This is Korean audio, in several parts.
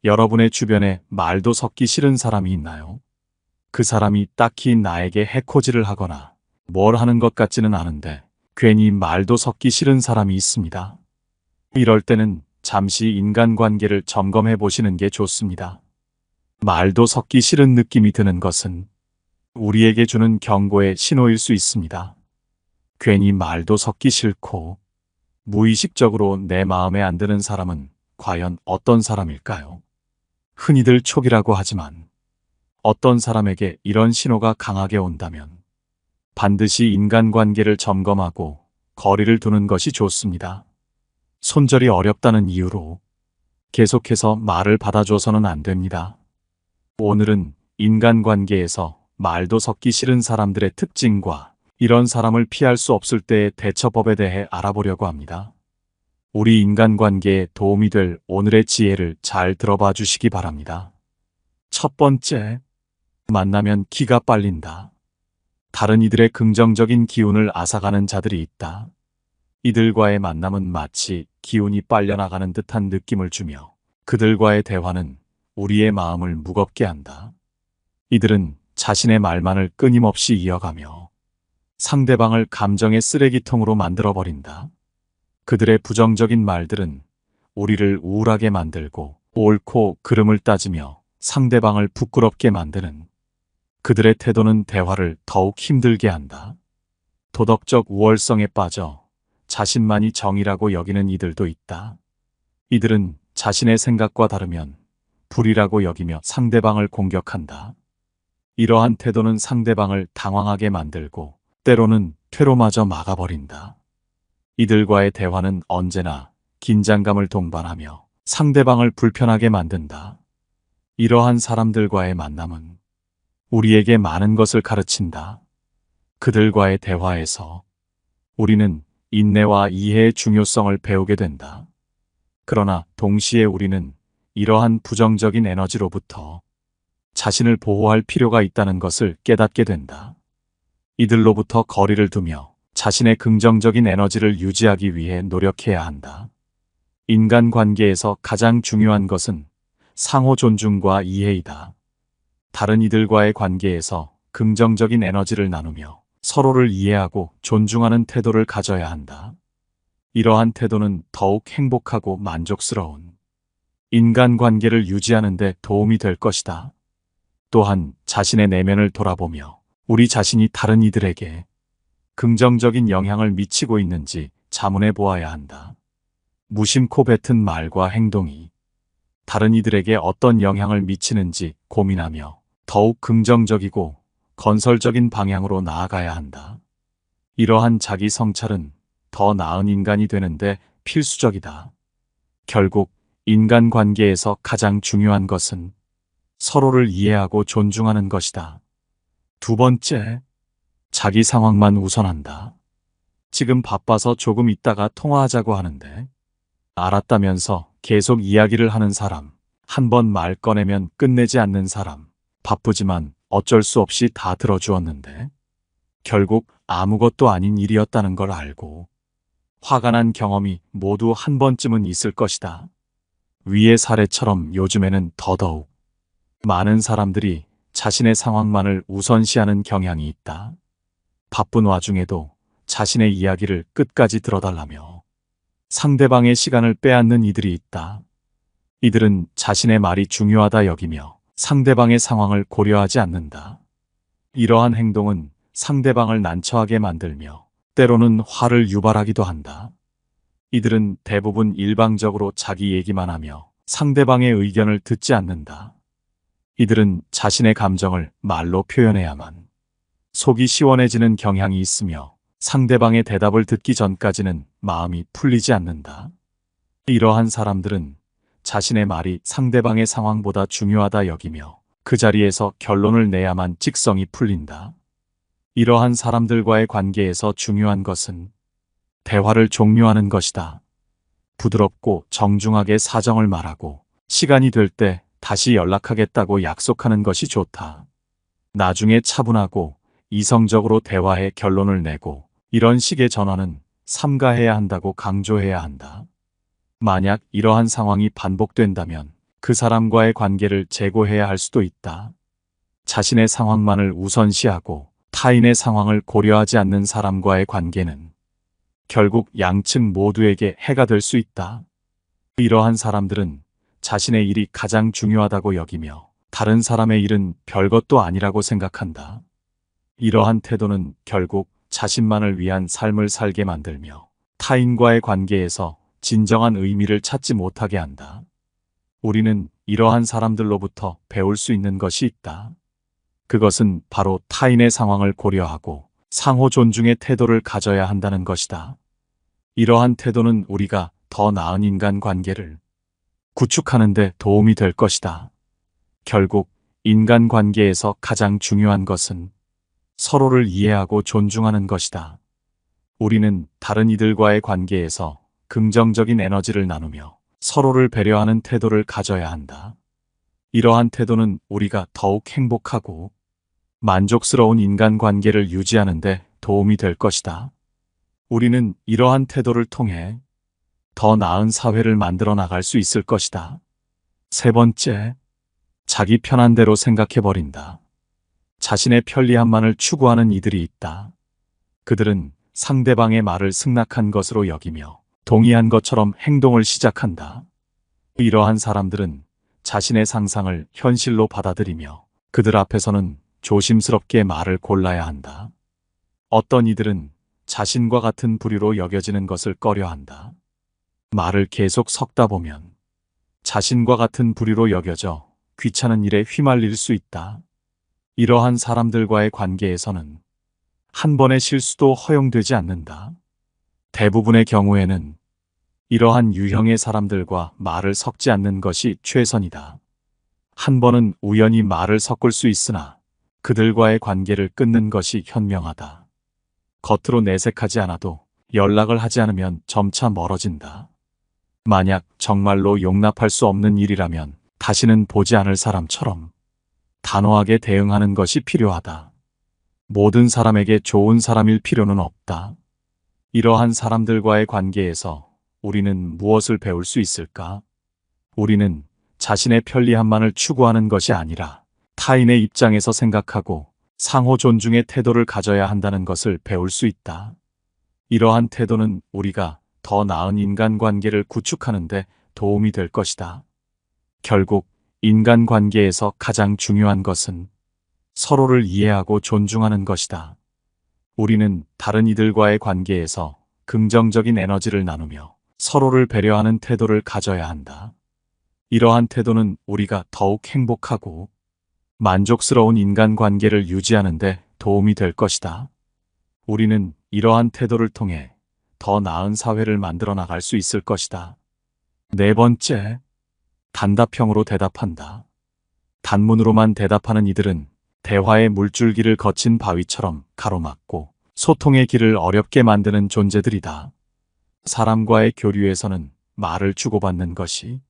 여러분의 주변에 말도 섞기 싫은 사람이 있나요? 그 사람이 딱히 나에게 해코지를 하거나 뭘 하는 것 같지는 않은데 괜히 말도 섞기 싫은 사람이 있습니다. 이럴 때는 잠시 인간관계를 점검해 보시는 게 좋습니다. 말도 섞기 싫은 느낌이 드는 것은 우리에게 주는 경고의 신호일 수 있습니다. 괜히 말도 섞기 싫고 무의식적으로 내 마음에 안 드는 사람은 과연 어떤 사람일까요? 흔히들 촉이라고 하지만 어떤 사람에게 이런 신호가 강하게 온다면 반드시 인간관계를 점검하고 거리를 두는 것이 좋습니다. 손절이 어렵다는 이유로 계속해서 말을 받아줘서는 안 됩니다. 오늘은 인간관계에서 말도 섞기 싫은 사람들의 특징과 이런 사람을 피할 수 없을 때의 대처법에 대해 알아보려고 합니다. 우리 인간관계에 도움이 될 오늘의 지혜를 잘 들어봐 주시기 바랍니다. 첫 번째, 만나면 기가 빨린다. 다른 이들의 긍정적인 기운을 앗아가는 자들이 있다. 이들과의 만남은 마치 기운이 빨려나가는 듯한 느낌을 주며 그들과의 대화는 우리의 마음을 무겁게 한다. 이들은 자신의 말만을 끊임없이 이어가며 상대방을 감정의 쓰레기통으로 만들어버린다. 그들의 부정적인 말들은 우리를 우울하게 만들고 옳고 그름을 따지며 상대방을 부끄럽게 만드는 그들의 태도는 대화를 더욱 힘들게 한다. 도덕적 우월성에 빠져 자신만이 정의라고 여기는 이들도 있다. 이들은 자신의 생각과 다르면 불이라고 여기며 상대방을 공격한다. 이러한 태도는 상대방을 당황하게 만들고 때로는 퇴로마저 막아버린다. 이들과의 대화는 언제나 긴장감을 동반하며 상대방을 불편하게 만든다. 이러한 사람들과의 만남은 우리에게 많은 것을 가르친다. 그들과의 대화에서 우리는 인내와 이해의 중요성을 배우게 된다. 그러나 동시에 우리는 이러한 부정적인 에너지로부터 자신을 보호할 필요가 있다는 것을 깨닫게 된다. 이들로부터 거리를 두며 자신의 긍정적인 에너지를 유지하기 위해 노력해야 한다. 인간관계에서 가장 중요한 것은 상호 존중과 이해이다. 다른 이들과의 관계에서 긍정적인 에너지를 나누며 서로를 이해하고 존중하는 태도를 가져야 한다. 이러한 태도는 더욱 행복하고 만족스러운 인간관계를 유지하는 데 도움이 될 것이다. 또한 자신의 내면을 돌아보며 우리 자신이 다른 이들에게 긍정적인 영향을 미치고 있는지 자문해 보아야 한다. 무심코 뱉은 말과 행동이 다른 이들에게 어떤 영향을 미치는지 고민하며 더욱 긍정적이고 건설적인 방향으로 나아가야 한다. 이러한 자기 성찰은 더 나은 인간이 되는데 필수적이다. 결국 인간관계에서 가장 중요한 것은 서로를 이해하고 존중하는 것이다. 두 번째, 자기 상황만 우선한다. 지금 바빠서 조금 있다가 통화하자고 하는데 알았다면서 계속 이야기를 하는 사람, 한 번 말 꺼내면 끝내지 않는 사람, 바쁘지만 어쩔 수 없이 다 들어주었는데 결국 아무것도 아닌 일이었다는 걸 알고 화가 난 경험이 모두 한 번쯤은 있을 것이다. 위의 사례처럼 요즘에는 더더욱 많은 사람들이 자신의 상황만을 우선시하는 경향이 있다. 바쁜 와중에도 자신의 이야기를 끝까지 들어달라며 상대방의 시간을 빼앗는 이들이 있다. 이들은 자신의 말이 중요하다 여기며 상대방의 상황을 고려하지 않는다. 이러한 행동은 상대방을 난처하게 만들며 때로는 화를 유발하기도 한다. 이들은 대부분 일방적으로 자기 얘기만 하며 상대방의 의견을 듣지 않는다. 이들은 자신의 감정을 말로 표현해야만 속이 시원해지는 경향이 있으며 상대방의 대답을 듣기 전까지는 마음이 풀리지 않는다. 이러한 사람들은 자신의 말이 상대방의 상황보다 중요하다 여기며 그 자리에서 결론을 내야만 직성이 풀린다. 이러한 사람들과의 관계에서 중요한 것은 대화를 종료하는 것이다. 부드럽고 정중하게 사정을 말하고 시간이 될 때 다시 연락하겠다고 약속하는 것이 좋다. 나중에 차분하고 이성적으로 대화해 결론을 내고 이런 식의 전화는 삼가해야 한다고 강조해야 한다. 만약 이러한 상황이 반복된다면 그 사람과의 관계를 재고해야 할 수도 있다. 자신의 상황만을 우선시하고 타인의 상황을 고려하지 않는 사람과의 관계는 결국 양측 모두에게 해가 될 수 있다. 이러한 사람들은 자신의 일이 가장 중요하다고 여기며 다른 사람의 일은 별것도 아니라고 생각한다. 이러한 태도는 결국 자신만을 위한 삶을 살게 만들며 타인과의 관계에서 진정한 의미를 찾지 못하게 한다. 우리는 이러한 사람들로부터 배울 수 있는 것이 있다. 그것은 바로 타인의 상황을 고려하고 상호 존중의 태도를 가져야 한다는 것이다. 이러한 태도는 우리가 더 나은 인간 관계를 구축하는 데 도움이 될 것이다. 결국 인간 관계에서 가장 중요한 것은 서로를 이해하고 존중하는 것이다. 우리는 다른 이들과의 관계에서 긍정적인 에너지를 나누며 서로를 배려하는 태도를 가져야 한다. 이러한 태도는 우리가 더욱 행복하고 만족스러운 인간관계를 유지하는 데 도움이 될 것이다. 우리는 이러한 태도를 통해 더 나은 사회를 만들어 나갈 수 있을 것이다. 세 번째, 자기 편한 대로 생각해버린다. 자신의 편리함만을 추구하는 이들이 있다. 그들은 상대방의 말을 승낙한 것으로 여기며 동의한 것처럼 행동을 시작한다. 이러한 사람들은 자신의 상상을 현실로 받아들이며 그들 앞에서는 조심스럽게 말을 골라야 한다. 어떤 이들은 자신과 같은 부류로 여겨지는 것을 꺼려한다. 말을 계속 섞다 보면 자신과 같은 부류로 여겨져 귀찮은 일에 휘말릴 수 있다. 이러한 사람들과의 관계에서는 한 번의 실수도 허용되지 않는다. 대부분의 경우에는 이러한 유형의 사람들과 말을 섞지 않는 것이 최선이다. 한 번은 우연히 말을 섞을 수 있으나 그들과의 관계를 끊는 것이 현명하다. 겉으로 내색하지 않아도 연락을 하지 않으면 점차 멀어진다. 만약 정말로 용납할 수 없는 일이라면 다시는 보지 않을 사람처럼 단호하게 대응하는 것이 필요하다. 모든 사람에게 좋은 사람일 필요는 없다. 이러한 사람들과의 관계에서 우리는 무엇을 배울 수 있을까? 우리는 자신의 편리함만을 추구하는 것이 아니라 타인의 입장에서 생각하고 상호 존중의 태도를 가져야 한다는 것을 배울 수 있다. 이러한 태도는 우리가 더 나은 인간관계를 구축하는 데 도움이 될 것이다. 결국 인간관계에서 가장 중요한 것은 서로를 이해하고 존중하는 것이다. 우리는 다른 이들과의 관계에서 긍정적인 에너지를 나누며 서로를 배려하는 태도를 가져야 한다. 이러한 태도는 우리가 더욱 행복하고 만족스러운 인간관계를 유지하는 데 도움이 될 것이다. 우리는 이러한 태도를 통해 더 나은 사회를 만들어 나갈 수 있을 것이다. 네 번째, 단답형으로 대답한다. 단문으로만 대답하는 이들은 대화의 물줄기를 거친 바위처럼 가로막고 소통의 길을 어렵게 만드는 존재들이다. 사람과의 교류에서는 말을 주고받는 것이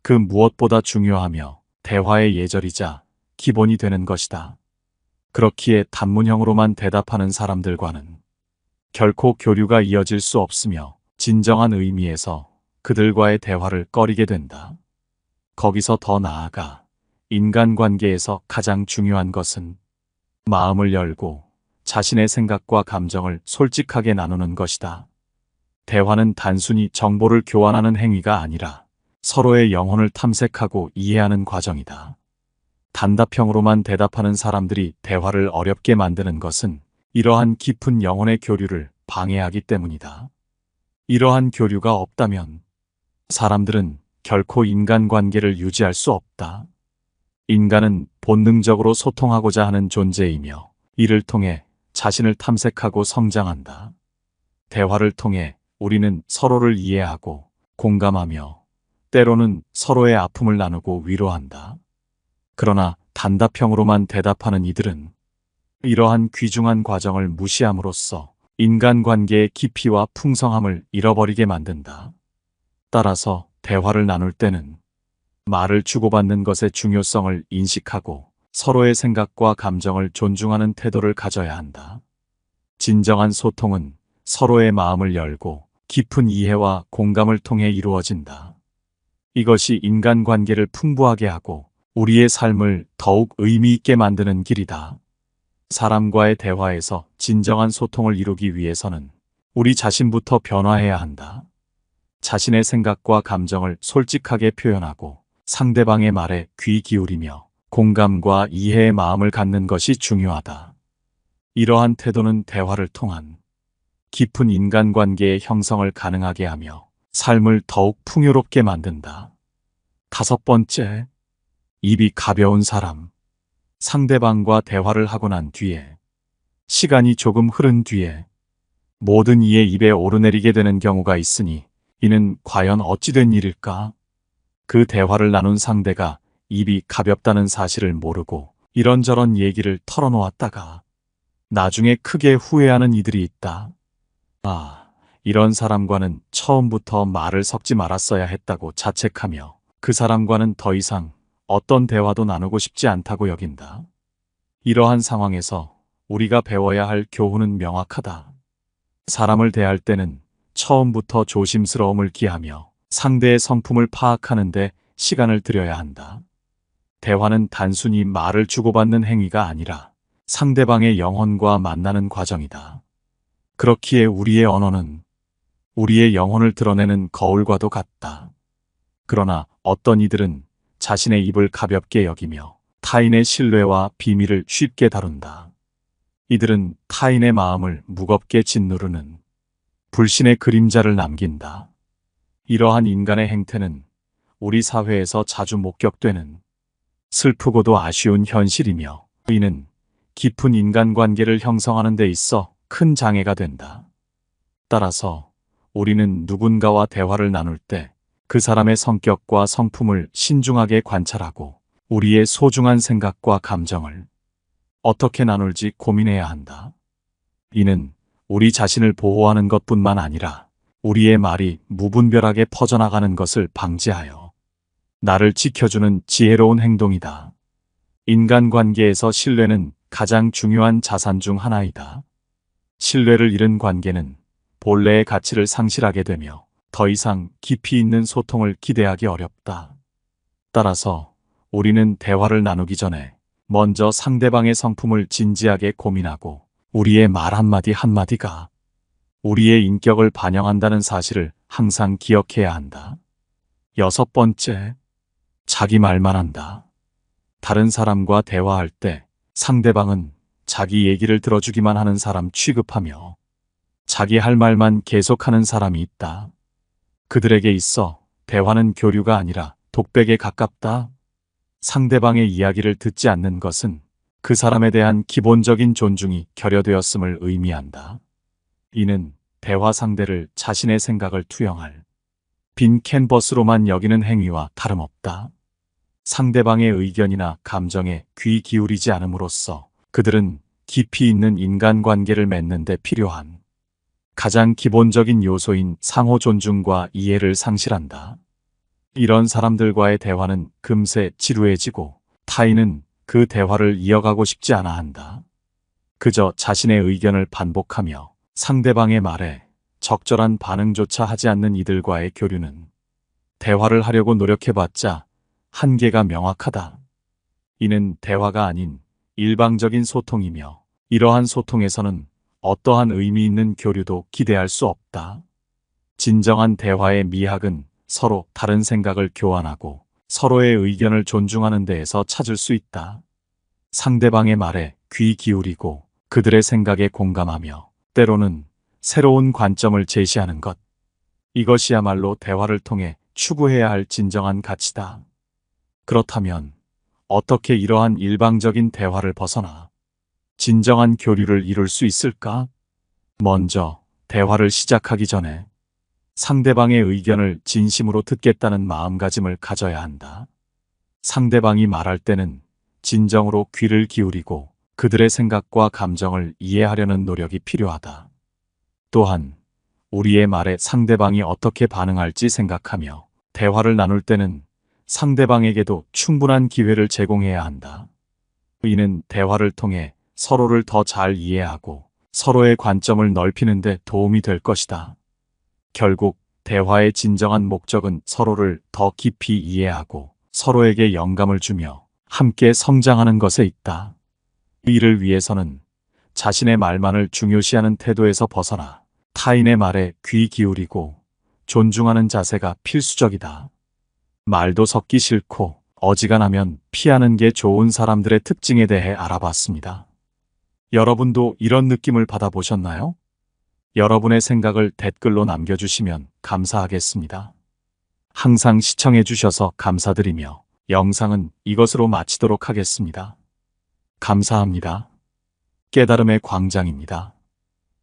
그 무엇보다 중요하며 대화의 예절이자 기본이 되는 것이다. 그렇기에 단문형으로만 대답하는 사람들과는 결코 교류가 이어질 수 없으며 진정한 의미에서 그들과의 대화를 꺼리게 된다. 거기서 더 나아가 인간관계에서 가장 중요한 것은 마음을 열고 자신의 생각과 감정을 솔직하게 나누는 것이다. 대화는 단순히 정보를 교환하는 행위가 아니라 서로의 영혼을 탐색하고 이해하는 과정이다. 단답형으로만 대답하는 사람들이 대화를 어렵게 만드는 것은 이러한 깊은 영혼의 교류를 방해하기 때문이다. 이러한 교류가 없다면 사람들은 결코 인간관계를 유지할 수 없다. 인간은 본능적으로 소통하고자 하는 존재이며 이를 통해 자신을 탐색하고 성장한다. 대화를 통해 우리는 서로를 이해하고 공감하며 때로는 서로의 아픔을 나누고 위로한다. 그러나 단답형으로만 대답하는 이들은 이러한 귀중한 과정을 무시함으로써 인간관계의 깊이와 풍성함을 잃어버리게 만든다. 따라서 대화를 나눌 때는 말을 주고받는 것의 중요성을 인식하고 서로의 생각과 감정을 존중하는 태도를 가져야 한다. 진정한 소통은 서로의 마음을 열고 깊은 이해와 공감을 통해 이루어진다. 이것이 인간관계를 풍부하게 하고 우리의 삶을 더욱 의미 있게 만드는 길이다. 사람과의 대화에서 진정한 소통을 이루기 위해서는 우리 자신부터 변화해야 한다. 자신의 생각과 감정을 솔직하게 표현하고 상대방의 말에 귀 기울이며 공감과 이해의 마음을 갖는 것이 중요하다. 이러한 태도는 대화를 통한 깊은 인간관계의 형성을 가능하게 하며 삶을 더욱 풍요롭게 만든다. 5번째, 입이 가벼운 사람. 상대방과 대화를 하고 난 뒤에, 시간이 조금 흐른 뒤에 모든 이의 입에 오르내리게 되는 경우가 있으니 이는 과연 어찌된 일일까? 그 대화를 나눈 상대가 입이 가볍다는 사실을 모르고 이런저런 얘기를 털어놓았다가 나중에 크게 후회하는 이들이 있다. 이런 사람과는 처음부터 말을 섞지 말았어야 했다고 자책하며 그 사람과는 더 이상 어떤 대화도 나누고 싶지 않다고 여긴다. 이러한 상황에서 우리가 배워야 할 교훈은 명확하다. 사람을 대할 때는 처음부터 조심스러움을 기하며 상대의 성품을 파악하는 데 시간을 들여야 한다. 대화는 단순히 말을 주고받는 행위가 아니라 상대방의 영혼과 만나는 과정이다. 그렇기에 우리의 언어는 우리의 영혼을 드러내는 거울과도 같다. 그러나 어떤 이들은 자신의 입을 가볍게 여기며 타인의 신뢰와 비밀을 쉽게 다룬다. 이들은 타인의 마음을 무겁게 짓누르는 불신의 그림자를 남긴다. 이러한 인간의 행태는 우리 사회에서 자주 목격되는 슬프고도 아쉬운 현실이며 이는 깊은 인간관계를 형성하는 데 있어 큰 장애가 된다. 따라서 우리는 누군가와 대화를 나눌 때 그 사람의 성격과 성품을 신중하게 관찰하고 우리의 소중한 생각과 감정을 어떻게 나눌지 고민해야 한다. 이는 우리 자신을 보호하는 것뿐만 아니라 우리의 말이 무분별하게 퍼져나가는 것을 방지하여 나를 지켜주는 지혜로운 행동이다. 인간관계에서 신뢰는 가장 중요한 자산 중 하나이다. 신뢰를 잃은 관계는 본래의 가치를 상실하게 되며 더 이상 깊이 있는 소통을 기대하기 어렵다. 따라서 우리는 대화를 나누기 전에 먼저 상대방의 성품을 진지하게 고민하고 우리의 말 한마디 한마디가 우리의 인격을 반영한다는 사실을 항상 기억해야 한다. 6번째, 자기 말만 한다. 다른 사람과 대화할 때 상대방은 자기 얘기를 들어주기만 하는 사람 취급하며 자기 할 말만 계속하는 사람이 있다. 그들에게 있어 대화는 교류가 아니라 독백에 가깝다. 상대방의 이야기를 듣지 않는 것은 그 사람에 대한 기본적인 존중이 결여되었음을 의미한다. 이는 대화 상대를 자신의 생각을 투영할 빈 캔버스로만 여기는 행위와 다름없다. 상대방의 의견이나 감정에 귀 기울이지 않음으로써 그들은 깊이 있는 인간관계를 맺는 데 필요한 가장 기본적인 요소인 상호 존중과 이해를 상실한다. 이런 사람들과의 대화는 금세 지루해지고 타인은 그 대화를 이어가고 싶지 않아 한다. 그저 자신의 의견을 반복하며 상대방의 말에 적절한 반응조차 하지 않는 이들과의 교류는 대화를 하려고 노력해봤자 한계가 명확하다. 이는 대화가 아닌 일방적인 소통이며 이러한 소통에서는 어떠한 의미 있는 교류도 기대할 수 없다. 진정한 대화의 미학은 서로 다른 생각을 교환하고 서로의 의견을 존중하는 데에서 찾을 수 있다. 상대방의 말에 귀 기울이고 그들의 생각에 공감하며 때로는 새로운 관점을 제시하는 것. 이것이야말로 대화를 통해 추구해야 할 진정한 가치다. 그렇다면 어떻게 이러한 일방적인 대화를 벗어나 진정한 교류를 이룰 수 있을까? 먼저 대화를 시작하기 전에 상대방의 의견을 진심으로 듣겠다는 마음가짐을 가져야 한다. 상대방이 말할 때는 진정으로 귀를 기울이고 그들의 생각과 감정을 이해하려는 노력이 필요하다. 또한 우리의 말에 상대방이 어떻게 반응할지 생각하며 대화를 나눌 때는 상대방에게도 충분한 기회를 제공해야 한다. 이는 대화를 통해 서로를 더 잘 이해하고 서로의 관점을 넓히는 데 도움이 될 것이다. 결국 대화의 진정한 목적은 서로를 더 깊이 이해하고 서로에게 영감을 주며 함께 성장하는 것에 있다. 이를 위해서는 자신의 말만을 중요시하는 태도에서 벗어나 타인의 말에 귀 기울이고 존중하는 자세가 필수적이다. 말도 섞기 싫고 어지간하면 피하는 게 좋은 사람들의 특징에 대해 알아봤습니다. 여러분도 이런 느낌을 받아보셨나요? 여러분의 생각을 댓글로 남겨주시면 감사하겠습니다. 항상 시청해주셔서 감사드리며 영상은 이것으로 마치도록 하겠습니다. 감사합니다. 깨달음의 광장입니다.